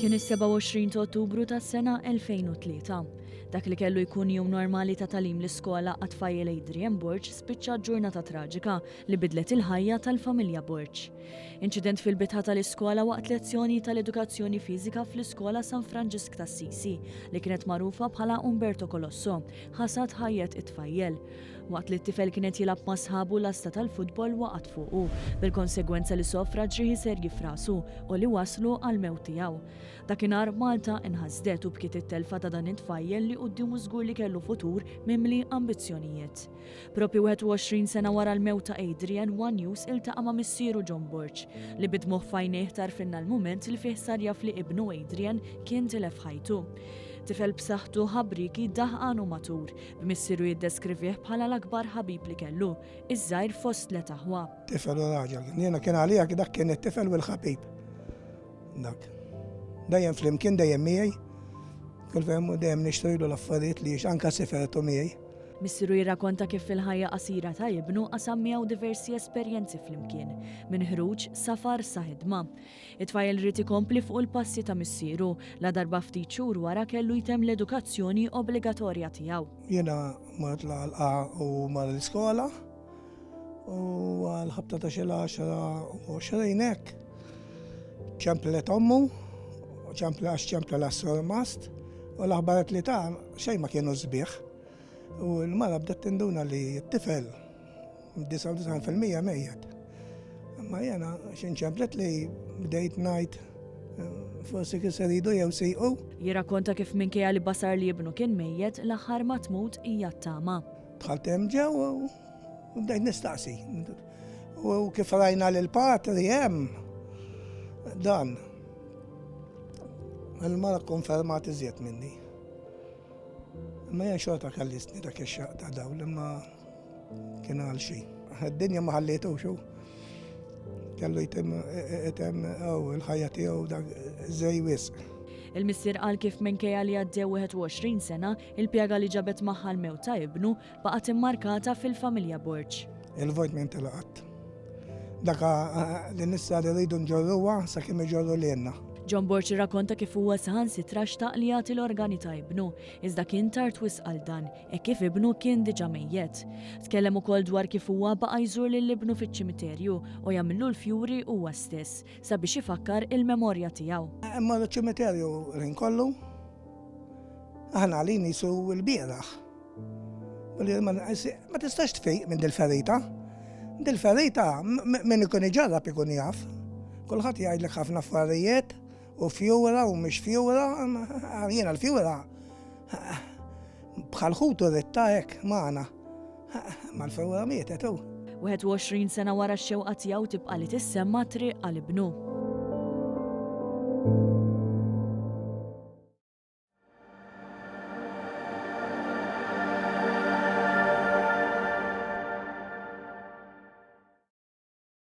Kien is-27 ta' Ottubru tas-sena 2003. Dak li kellu jkun jum normali ta' talim l-iskola għat-tfajjel Adrian Borch spiċċa ġurnata traġika li bidlet il-ħajja tal-familja Borch. Inċident fil-bitħa tal-iskola waqt lezzjoni tal-edukazzjoni fiżika fl-iskola San Franġisk tas-Sisi li kienet magħrufa bħala Umberto Colosso ħasad ħajjet it-tfajjel. Waqt li t-tifel kienet jilab ma' sħabu l-asta tal-futbol waqt fuqu, bil-konsegwenza li sofra ġrieħi serji f'rasu u li waslu għal-mewt tiegħu. Dakinhar Malta inħasdet u bkiet it-telfa ta' dan it-tfajjel li qudiemu żgur li kellu futur mimli ambizzjonijiet. Propju 21 sena wara l-mewt ta' Adrian, One News iltaqa' ma' missieru John Borch li bidmuh f'għajnejh tarfinna l-mument li fih sar jaf li ibnu Adrian kien tilef ħajtu. Tifel b'saħħtu ħabriki daħqan u matur, b'missieru jiddeskrivih bħala l-akbar ħabib li kellu, iż-żgħir fost l taħwa. Tifel u raġel, jiena kien għalija dak kien it-tifel u l-ħabib. Dak. Dejjem flimkien dejjem miegħi, kull fejn dejjem nixtru l-affarijiet li anke sifertu miegħi. Missieru jirrakkonta kif fil-ħajja qasira ta' ibnu qasam miegħu diversi esperjenzi flimkien, minn ħruġ safar sa ħidma. It-tfajjel rid ikompli fuq il-passi ta' missieru la darba ftit xhur wara kellu jtemm l-edukazzjoni obbligatorja tiegħu. Jiena mort l-għalqa u mar l-iskola u għal-ħabta ta' xi 10 hekk. ċemplet ommu, ċempla l-assor mast u l-aħbaret li ta' xejn ma kienu sbieħ. U l-mara bdet tinduna li t-tifel 99% mejjed. Ma jena xin ċemplet li bdejt najt forsi kisser jidu jew sejqu. Jirrakkonta kif minkejja li basar li ibnu kien mejjed l-aħħar ma tmut hija t-tama. Dħalt hemm ġew u bdejt nistaqsi. U kif rajna l-patri hemm dan. Il-mara konfermat iżjed minni. Ma jen xorta kallisni dak ix-xaq ta' daw imma kien għal xejn. Id-dinja ma ħallejtu xu. Kellu jtem il-ħajja tiegħu dak żej wisq. Il-missier qal kif minkejja li għaddew 21 sena, il-pjaga li ġabet magħha l-mewt ta' ibnu baqgħet immarkata fil-familja Borch. Il-vojt minn tilaqat. Daka li nissa li rridu nġorruha sakemm iġorru lilna. John Borch irrakkonta kif huwa saħansitra xtaq li jagħti l-organi ta' ibnu, iżda kien tard wisq għal dan, kif ibnu kien diġà mejjed. Tkellem ukoll dwar kif huwa baqa' jżur lill-ibnu fiċ-ċimiterju u jagħmillu l-fjuri huwa stess sabiex ifakkar il-memorja tiegħu. Imma l-ċimiterju rin kollu aħna għalin jisu l-bieraħ. Ma tistax tfejq minn dil-ferita. Dil-ferita minn ikun iġarrab ikun jaf. Kulħadd jgħidlek ħafna affarijiet u fjura u mhix fjura, jiena l-fjura bħal ħutu ritta hekk magħna. Mal-fjura mietet hu. 21 sena wara x-xewqa tiegħu tibqa' li tissemma triq għal ibnu.